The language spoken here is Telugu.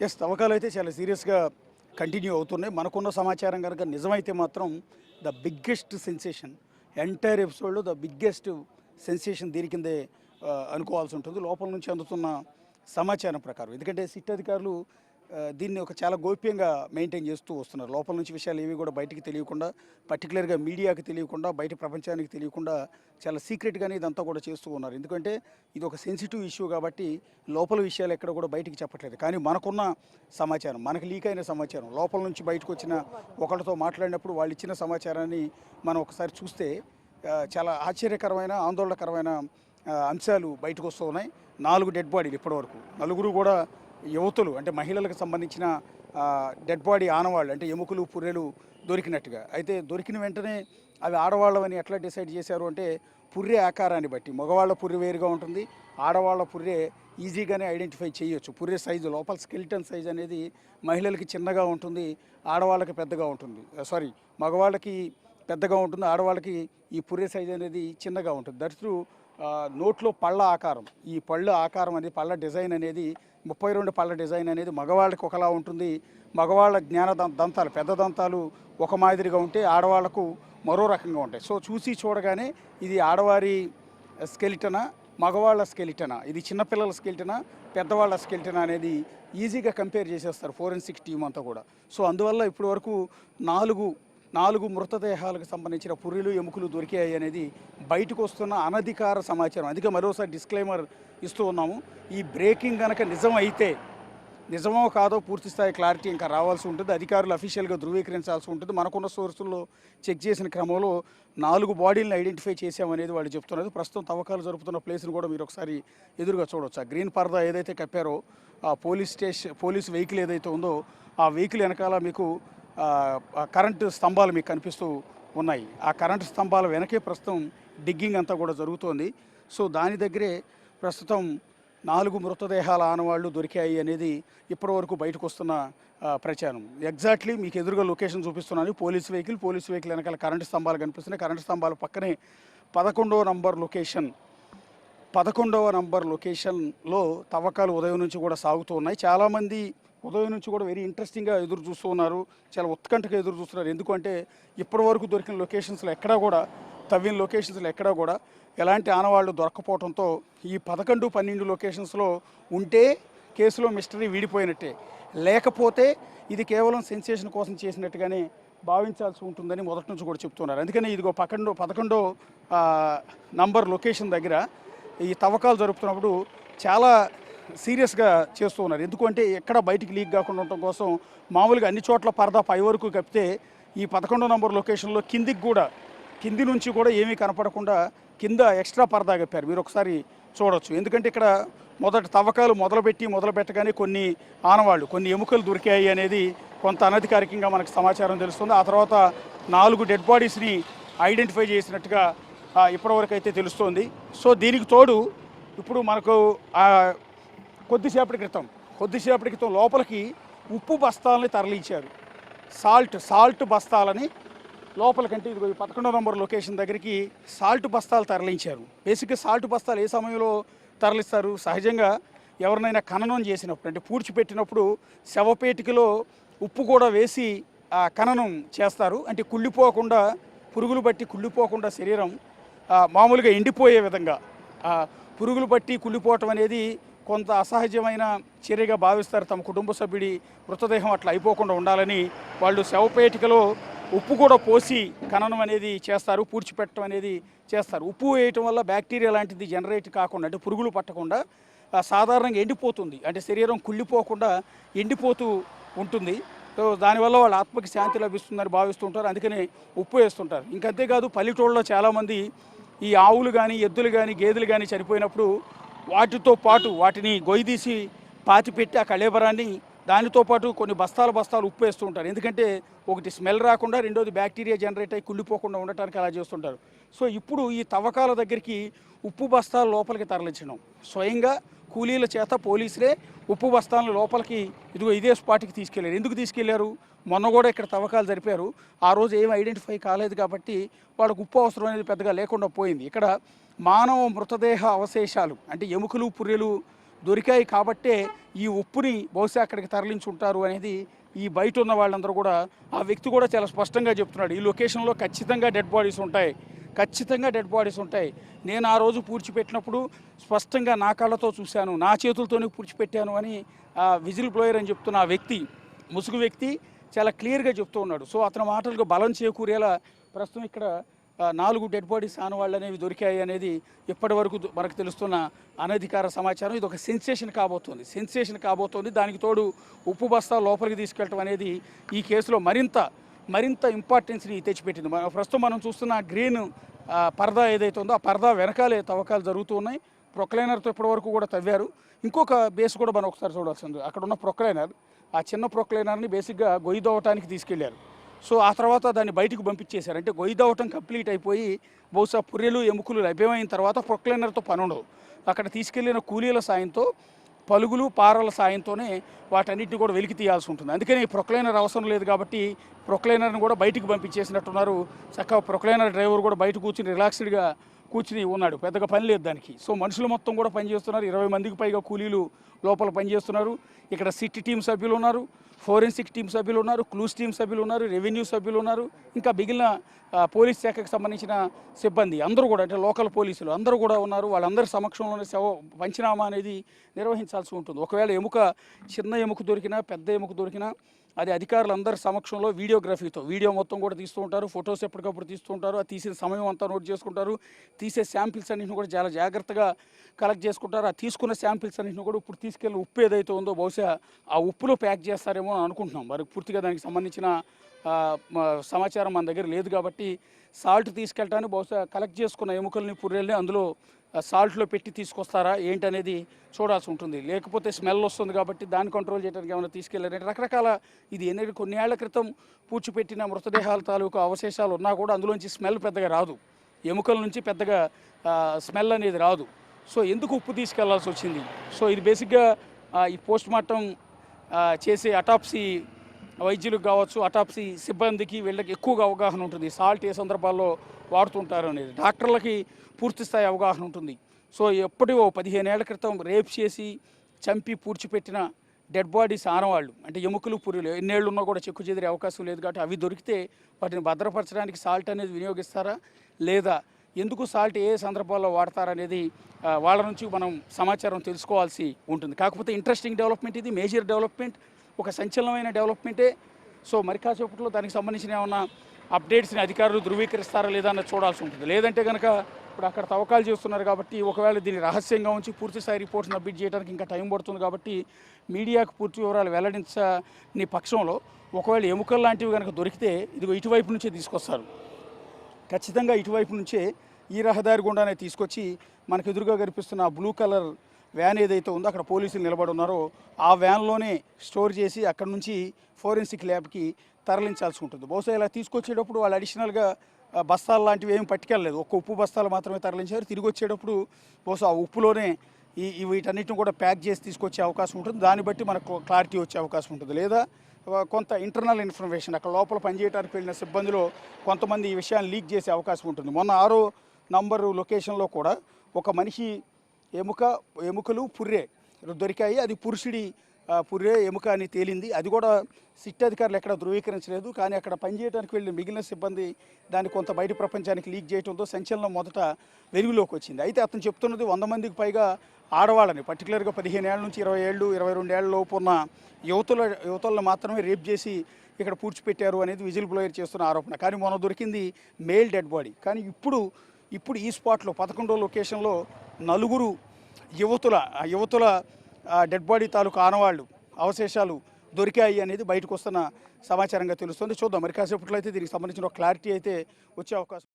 తవ్వకాలైతే చాలా సీరియస్‌గా కంటిన్యూ అవుతున్నాయి. మనకున్న సమాచారం గనుక నిజమైతే మాత్రం ద బిగ్గెస్ట్ సెన్సేషన్ ఎంటైర్ ఎపిసోడ్‌లో ద బిగ్గెస్ట్ సెన్సేషన్ దీని కిందే అనుకోవాల్సి ఉంటుంది. లోపల నుంచి అందుతున్న సమాచారం ప్రకారం. ఎందుకంటే సిట్ అధికారులు దీన్ని ఒక చాలా గోప్యంగా మెయింటైన్ చేస్తూ వస్తున్నారు. లోపల నుంచి విషయాలు ఏవి కూడా బయటికి తెలియకుండా, పర్టికులర్‌గా మీడియాకి తెలియకుండా, బయట ప్రపంచానికి తెలియకుండా చాలా సీక్రెట్‌గానే ఇదంతా కూడా చేస్తూ ఉన్నారు. ఎందుకంటే ఇది ఒక సెన్సిటివ్ ఇష్యూ కాబట్టి లోపల విషయాలు ఎక్కడ కూడా బయటికి చెప్పట్లేదు. కానీ మనకున్న సమాచారం, మనకు లీక్ అయిన సమాచారం, లోపల నుంచి బయటకు వచ్చిన ఒకళ్ళతో మాట్లాడినప్పుడు వాళ్ళు ఇచ్చిన సమాచారాన్ని మనం ఒకసారి చూస్తే చాలా ఆశ్చర్యకరమైన, ఆందోళనకరమైన అంశాలు బయటకు వస్తూ ఉన్నాయి. 4 డెడ్ బాడీలు ఇప్పటివరకు. నలుగురు కూడా యువతులు, అంటే మహిళలకు సంబంధించిన డెడ్ బాడీ ఆనవాళ్ళు, అంటే ఎముకలు పుర్రెలు దొరికినట్టుగా. అయితే దొరికిన వెంటనే అవి ఆడవాళ్ళవని ఎట్లా డిసైడ్ చేశారు అంటే పుర్రె ఆకారాన్ని బట్టి. మగవాళ్ళ పుర్రె వేరుగా ఉంటుంది, ఆడవాళ్ళ పుర్రె ఈజీగానే ఐడెంటిఫై చేయొచ్చు. పుర్రె సైజు, లోపల స్కెలిటన్ సైజ్ అనేది మహిళలకి చిన్నగా ఉంటుంది, ఆడవాళ్ళకి పెద్దగా ఉంటుంది. మగవాళ్ళకి పెద్దగా ఉంటుంది, ఆడవాళ్ళకి ఈ పుర్రె సైజ్ అనేది చిన్నగా ఉంటుంది. దట్స్ నోట్లో పళ్ళ ఆకారం, ఈ పళ్ళ ఆకారం అనేది, పళ్ళ డిజైన్ అనేది 32 పళ్ళ డిజైన్ అనేది మగవాళ్ళకి ఒకలా ఉంటుంది. మగవాళ్ళ దంతాలు, పెద్ద దంతాలు ఒక మాదిరిగా ఉంటే ఆడవాళ్లకు మరో రకంగా ఉంటాయి. సో చూసి చూడగానే ఇది ఆడవారి స్కెలిటనా, మగవాళ్ళ స్కెలిటనా, ఇది చిన్నపిల్లల స్కెలిటనా, పెద్దవాళ్ళ స్కెలిటనా అనేది ఈజీగా కంపేర్ చేసేస్తారు ఫోరెన్సిక్ టీం అంతా కూడా. సో అందువల్ల ఇప్పటి వరకు నాలుగు మృతదేహాలకు సంబంధించిన పుర్రెలు, ఎముకలు దొరికాయి అనేది బయటకు వస్తున్న అనధికార సమాచారం. అందుకే మరోసారి డిస్క్లైమర్ ఇస్తూ ఉన్నాము. ఈ బ్రేకింగ్ కనుక నిజమో కాదో పూర్తి స్థాయి క్లారిటీ ఇంకా రావాల్సి ఉంటుంది. అధికారులు అఫీషియల్గా ధృవీకరించాల్సి ఉంటుంది. మనకున్న సోర్సుల్లో చెక్ చేసిన క్రమంలో 4 బాడీలను ఐడెంటిఫై చేశామనేది వాళ్ళు చెప్తున్నారు. ప్రస్తుతం తవ్వకాలు జరుపుతున్న ప్లేస్ని కూడా మీరు ఒకసారి ఎదురుగా చూడవచ్చు. ఆ గ్రీన్ పరదా ఏదైతే కప్పారో, ఆ పోలీస్ వెహికల్ ఏదైతే ఉందో ఆ వెహికల్ వెనకాల మీకు కరెంటు స్తంభాలు మీకు కనిపిస్తూ ఉన్నాయి. ఆ కరెంటు స్తంభాల వెనకే ప్రస్తుతం డిగ్గింగ్ అంతా కూడా జరుగుతోంది. సో దాని దగ్గరే ప్రస్తుతం 4 మృతదేహాల ఆనవాళ్లు దొరికాయి అనేది ఇప్పటివరకు బయటకు వస్తున్న ప్రచారం. ఎగ్జాక్ట్లీ మీకు ఎదురుగా లొకేషన్ చూపిస్తున్నాను. పోలీస్ వెహికల్ వెనకాల కరెంటు స్తంభాలు కనిపిస్తున్నాయి. కరెంటు స్తంభాల పక్కనే 11వ నంబర్ లొకేషన్లో తవ్వకాలు ఉదయం నుంచి కూడా సాగుతూ ఉన్నాయి. చాలామంది ఉదయం నుంచి కూడా వెరీ ఇంట్రెస్టింగ్గా ఎదురు చూస్తూ ఉన్నారు, చాలా ఉత్కంఠగా ఎదురు చూస్తున్నారు. ఎందుకంటే ఇప్పటివరకు దొరికిన లొకేషన్స్లో ఎక్కడా కూడా, తవ్విన లొకేషన్స్లో ఎక్కడా కూడా ఎలాంటి ఆనవాళ్ళు దొరకపోవడంతో ఈ 11, 12 లొకేషన్స్లో ఉంటే కేసులో మిస్టరీ వీడిపోయినట్టే, లేకపోతే ఇది కేవలం సెన్సేషన్ కోసం చేసినట్టుగానే భావించాల్సి ఉంటుందని మొదటి నుంచి కూడా చెప్తున్నారు. అందుకని ఇదిగో 11వ నంబర్ లొకేషన్ దగ్గర ఈ తవ్వకాలు జరుపుతున్నప్పుడు చాలా సీరియస్గా చేస్తూ ఉన్నారు. ఎందుకంటే ఎక్కడ బయటికి లీక్ కాకుండా ఉండటం కోసం మామూలుగా అన్ని చోట్ల పరదా పై వరకు కప్పితే ఈ 11వ నంబర్ లొకేషన్లో కింది నుంచి కూడా ఏమీ కనపడకుండా కింద ఎక్స్ట్రా పరదా కప్పారు. మీరు ఒకసారి చూడవచ్చు. ఎందుకంటే ఇక్కడ తవ్వకాలు మొదలుపెట్టగానే కొన్ని ఆనవాళ్ళు, కొన్ని ఎముకలు దొరికాయి అనేది కొంత అనధికారికంగా మనకు సమాచారం తెలుస్తుంది. ఆ తర్వాత 4 డెడ్ బాడీస్ని ఐడెంటిఫై చేసినట్టుగా ఇప్పటివరకు అయితే తెలుస్తోంది. సో దీనికి తోడు ఇప్పుడు మనకు కొద్దిసేపటి క్రితం లోపలికి ఉప్పు బస్తాలని తరలించారు. సాల్ట్ బస్తాలని లోపలికంటే ఇదిగో 11వ నంబర్ లొకేషన్ దగ్గరికి సాల్ట్ బస్తాలు తరలించారు. బేసిక్గా సాల్ట్ బస్తాలు ఏ సమయంలో తరలిస్తారు? సహజంగా ఎవరినైనా ఖననం చేసినప్పుడు, అంటే పూడ్చిపెట్టినప్పుడు శవపేటికలో ఉప్పు కూడా వేసి ఖననం చేస్తారు. అంటే కుళ్ళిపోకుండా, పురుగులు బట్టి కుళ్ళిపోకుండా శరీరం మామూలుగా ఎండిపోయే విధంగా, పురుగులు బట్టి కుళ్ళిపోవటం అనేది కొంత అసహజమైన చర్యగా భావిస్తారు. తమ కుటుంబ సభ్యుడి మృతదేహం అట్లా అయిపోకుండా ఉండాలని వాళ్ళు శవపేటికలో ఉప్పు కూడా పోసి ఖననం అనేది చేస్తారు, పూడ్చిపెట్టడం అనేది చేస్తారు. ఉప్పు వేయటం వల్ల బ్యాక్టీరియా లాంటిది జనరేట్ కాకుండా, అంటే పురుగులు పట్టకుండా సాధారణంగా ఎండిపోతుంది, అంటే శరీరం కుళ్ళిపోకుండా ఎండిపోతూ ఉంటుంది. సో దానివల్ల వాళ్ళ ఆత్మకి శాంతి లభిస్తుందని భావిస్తుంటారు. అందుకని ఉప్పు వేస్తుంటారు. ఇంకంతేకాదు పల్లెటూళ్ళలో చాలామంది ఈ ఆవులు కానీ, ఎద్దులు కానీ, గేదెలు కానీ చనిపోయినప్పుడు వాటితో పాటు వాటిని గొయ్యిదీసి పాతిపెట్టి ఆ కళేబరాన్ని దానితో పాటు కొన్ని బస్తాలు ఉప్పు వేస్తూ ఉంటారు. ఎందుకంటే ఒకటి స్మెల్ రాకుండా, రెండోది బ్యాక్టీరియా జనరేట్ అయ్యి కుళ్ళిపోకుండా ఉండటానికి అలా చేస్తుంటారు. సో ఇప్పుడు ఈ తవ్వకాల దగ్గరికి ఉప్పు బస్తాలు లోపలికి తరలించడం, స్వయంగా కూలీల చేత పోలీసులే ఉప్పు బస్తాలను లోపలికి ఇదే స్పాట్కి తీసుకెళ్లారు. ఎందుకు తీసుకెళ్లారు? మొన్న కూడా ఇక్కడ తవ్వకాలు జరిపారు. ఆ రోజు ఏం ఐడెంటిఫై కాలేదు కాబట్టి వాళ్ళకు ఉప్పు అవసరం అనేది పెద్దగా లేకుండా పోయింది. ఇక్కడ మానవ మృతదేహ అవశేషాలు, అంటే ఎముకలు పుర్రెలు దొరికాయి కాబట్టే ఈ ఉప్పుని బహుశా అక్కడికి తరలించుంటారు అనేది ఈ బయట ఉన్న వాళ్ళందరూ కూడా, ఆ వ్యక్తి కూడా చాలా స్పష్టంగా చెప్తున్నాడు, ఈ లొకేషన్లో ఖచ్చితంగా డెడ్ బాడీస్ ఉంటాయి, ఖచ్చితంగా డెడ్ బాడీస్ ఉంటాయి. నేను ఆ రోజు పూడ్చిపెట్టినప్పుడు స్పష్టంగా నా కళ్ళతో చూశాను, నా చేతులతోనే పూడ్చిపెట్టాను అని విజిల్ బ్లోయర్ అని చెప్తున్న ఆ వ్యక్తి, ముసుగు వ్యక్తి చాలా క్లియర్గా చెప్తూ ఉన్నాడు. సో అతని మాటలకు బలం చేకూరేలా ప్రస్తుతం ఇక్కడ 4 డెడ్ బాడీస్ ఆనవాళ్ళు అనేవి దొరికాయి అనేది ఇప్పటి వరకు మనకు తెలుస్తున్న అనధికార సమాచారం. ఇది ఒక సెన్సేషన్ కాబోతోంది. దానికి తోడు ఉప్పు బస్తా లోపలికి తీసుకెళ్ళటం అనేది ఈ కేసులో మరింత ఇంపార్టెన్స్ని తెచ్చిపెట్టింది. ప్రస్తుతం మనం చూస్తున్న గ్రీన్ పరదా ఏదైతే ఉందో ఆ పరదా వెనకాలే తవ్వకాలు జరుగుతూ ఉన్నాయి. ప్రొక్లైనర్తో ఇప్పటివరకు కూడా తవ్వారు. ఇంకొక బేస్ కూడా మనం ఒకసారి చూడాల్సింది, అక్కడ ఉన్న ప్రొక్లైనర్, ఆ చిన్న ప్రొక్లైనర్ని బేసిక్గా గొయ్యి దవ్వటానికి తీసుకెళ్లారు. సో ఆ తర్వాత దాన్ని బయటకు పంపించేశారు. అంటే గొయ్యి దవ్వటం కంప్లీట్ అయిపోయి బహుశా పుర్రెలు ఎముకలు లభ్యమైన తర్వాత ప్రొక్లైనర్తో పని ఉండదు. అక్కడ తీసుకెళ్లిన కూలీల సాయంతో, పలుగులు పారల సాయంతోనే వాటన్నిటిని కూడా వెలికి తీయాల్సి ఉంటుంది. అందుకని ప్రొక్లైనర్ అవసరం లేదు కాబట్టి ప్రొక్లైనర్ని కూడా బయటికి పంపించేసినట్టున్నారు. చక్కగా ప్రొక్లైనర్ డ్రైవర్ కూడా బయట కూర్చుని రిలాక్స్డ్గా కూర్చుని ఉన్నాడు, పెద్దగా పని లేదు దానికి. సో మనుషులు మొత్తం కూడా పనిచేస్తున్నారు. 20 మందికి పైగా కూలీలు లోపల పనిచేస్తున్నారు. ఇక్కడ సిట్ టీం సభ్యులు ఉన్నారు, ఫోరెన్సిక్ టీం సభ్యులు ఉన్నారు, క్లూస్ టీం సభ్యులు ఉన్నారు, రెవెన్యూ సభ్యులు ఉన్నారు, ఇంకా మిగిలిన పోలీస్ శాఖకు సంబంధించిన సిబ్బంది అందరూ కూడా, అంటే లోకల్ పోలీసులు అందరూ కూడా ఉన్నారు. వాళ్ళందరి సమక్షంలోనే పంచనామా అనేది నిర్వహించాల్సి ఉంటుంది. ఒకవేళ చిన్న ఎముక దొరికినా, పెద్ద ఎముక దొరికినా అది అధికారులందరి సమక్షంలో వీడియో మొత్తం కూడా తీస్తూ ఉంటారు, ఫొటోస్ ఎప్పటికప్పుడు తీస్తూ ఉంటారు. ఆ తీసిన సమయం అంతా నోట్ చేసుకుంటారు. తీసే శాంపిల్స్ అన్నింటిని కూడా చాలా జాగ్రత్తగా కలెక్ట్ చేసుకుంటారు. ఆ తీసుకున్న శాంపిల్స్ అన్నింటిని కూడా ఇప్పుడు తీసుకెళ్ళిన ఉప్పు ఏదైతే ఉందో బహుశా ఆ ఉప్పులో ప్యాక్ చేస్తారేమో అని అనుకుంటున్నాం. మరి పూర్తిగా దానికి సంబంధించిన సమాచారం మన దగ్గర లేదు కాబట్టి సాల్ట్ తీసుకెళ్ళటానికి బహుశా కలెక్ట్ చేసుకున్న ఎముకల్ని, పుర్రెల్ని అందులో సాల్ట్లో పెట్టి తీసుకొస్తారా ఏంటనేది చూడాల్సి ఉంటుంది. లేకపోతే స్మెల్ వస్తుంది కాబట్టి దాన్ని కంట్రోల్ చేయడానికి ఏమైనా తీసుకెళ్ళారంటే రకరకాల, ఇది కొన్ని ఏళ్ల క్రితం పూడ్చిపెట్టిన మృతదేహాల తాలూకు అవశేషాలు ఉన్నా కూడా అందులోంచి స్మెల్ పెద్దగా రాదు, ఎముకల నుంచి పెద్దగా స్మెల్ అనేది రాదు. సో ఎందుకు ఉప్పు తీసుకెళ్లాల్సి వచ్చింది? సో ఇది బేసిక్గా ఈ పోస్ట్ మార్టం చేసే అటాప్సీ వైద్యులకు కావచ్చు, అటాప్సీ సిబ్బందికి వీళ్ళకి ఎక్కువగా అవగాహన ఉంటుంది. సాల్ట్ ఏ సందర్భాల్లో వాడుతుంటారు అనేది డాక్టర్లకి పూర్తి స్థాయి అవగాహన ఉంటుంది. సో ఎప్పటివో 15 ఏళ్ల క్రితం రేప్ చేసి చంపి పూడ్చిపెట్టిన డెడ్ బాడీస్ ఆనవాళ్ళు, అంటే ఎముకలు, పుర్రెలు ఎన్నేళ్ళు ఉన్నా కూడా చెక్కు చెదిరే అవకాశం లేదు కాబట్టి అవి దొరికితే వాటిని భద్రపరచడానికి సాల్ట్ అనేది వినియోగిస్తారా లేదా, ఎందుకు సాల్ట్ ఏ సందర్భాల్లో వాడతారనేది వాళ్ళ నుంచి మనం సమాచారం తెలుసుకోవాల్సి ఉంటుంది. కాకపోతే ఇంట్రెస్టింగ్ డెవలప్మెంట్, ఇది మేజర్ డెవలప్మెంట్, ఒక సంచలనమైన డెవలప్మెంటే. సో మరి కాసేపట్లో దానికి సంబంధించిన ఏమన్నా అప్డేట్స్ని అధికారులు ధృవీకరిస్తారా లేదా అన్నది చూడాల్సి ఉంటుంది. లేదంటే కనుక ఇప్పుడు అక్కడ తవ్వకాలు చేస్తున్నారు కాబట్టి ఒకవేళ దీన్ని రహస్యంగా ఉంచి పూర్తి స్థాయి రిపోర్ట్స్ సబ్మిట్ చేయడానికి ఇంకా టైం పడుతుంది కాబట్టి మీడియాకు పూర్తి వివరాలు వెల్లడించని పక్షంలో ఒకవేళ ఎముకలు లాంటివి కనుక దొరికితే ఇదిగో ఇటువైపు నుంచే తీసుకొస్తారు. ఖచ్చితంగా ఇటువైపు నుంచే ఈ రహదారి గుండానే తీసుకొచ్చి మనకు ఎదురుగా కనిపిస్తున్న బ్లూ కలర్ వ్యాన్ ఏదైతే ఉందో అక్కడ పోలీసులు నిలబడి ఉన్నారో ఆ వ్యాన్లోనే స్టోర్ చేసి అక్కడ నుంచి ఫోరెన్సిక్ ల్యాబ్కి తరలించాల్సి ఉంటుంది. బహుశా ఇలా తీసుకొచ్చేటప్పుడు వాళ్ళు అడిషనల్గా బస్తాలు లాంటివి ఏమి పట్టుకెళ్ళలేదు, ఒక్క ఉప్పు బస్తాలు మాత్రమే తరలించారు. తిరిగి వచ్చేటప్పుడు బహుశా ఆ ఉప్పులోనే వీటన్నిటిని కూడా ప్యాక్ చేసి తీసుకొచ్చే అవకాశం ఉంటుంది. దాన్ని బట్టి మనకు క్లారిటీ వచ్చే అవకాశం ఉంటుంది. లేదా కొంత ఇంటర్నల్ ఇన్ఫర్మేషన్ అక్కడ లోపల పనిచేయడానికి వెళ్ళిన సిబ్బందిలో కొంతమంది ఈ విషయాన్ని లీక్ చేసే అవకాశం ఉంటుంది. మొన్న 6వ నంబరు లొకేషన్లో కూడా ఒక మనిషి ఎముకలు, పుర్రె దొరికాయి. అది పురుషుడి పుర్రె ఎముక అని తేలింది. అది కూడా సిట్ అధికారులు ఎక్కడ ధృవీకరించలేదు. కానీ అక్కడ పనిచేయడానికి వెళ్ళిన మిగిలిన సిబ్బంది దాన్ని కొంత బయట ప్రపంచానికి లీక్ చేయడంతో సంచలనం మొదట వెలుగులోకి వచ్చింది. అయితే అతను చెప్తున్నది 100 మందికి పైగా ఆడవాళ్ళని, పర్టికులర్గా 15 ఏళ్ళ నుంచి 20 ఏళ్ళు 22 ఏళ్ళ లోపు ఉన్న యువతులను మాత్రమే రేప్ చేసి ఇక్కడ పూడ్చిపెట్టారు అనేది విజిల్ బ్లోయర్ చేస్తున్న ఆరోపణ. కానీ మొన్న దొరికింది మేల్ డెడ్ బాడీ. కానీ ఇప్పుడు ఈ స్పాట్లో 11వ లొకేషన్లో 4 యువతుల డెడ్ బాడీ తాలూకు ఆనవాళ్ళు, అవశేషాలు దొరికాయి అనేది బయటకు వస్తున్న సమాచారంగా తెలుస్తుంది. చూద్దాం మరి కాసేపట్లో అయితే దీనికి సంబంధించిన క్లారిటీ అయితే వచ్చే అవకాశం.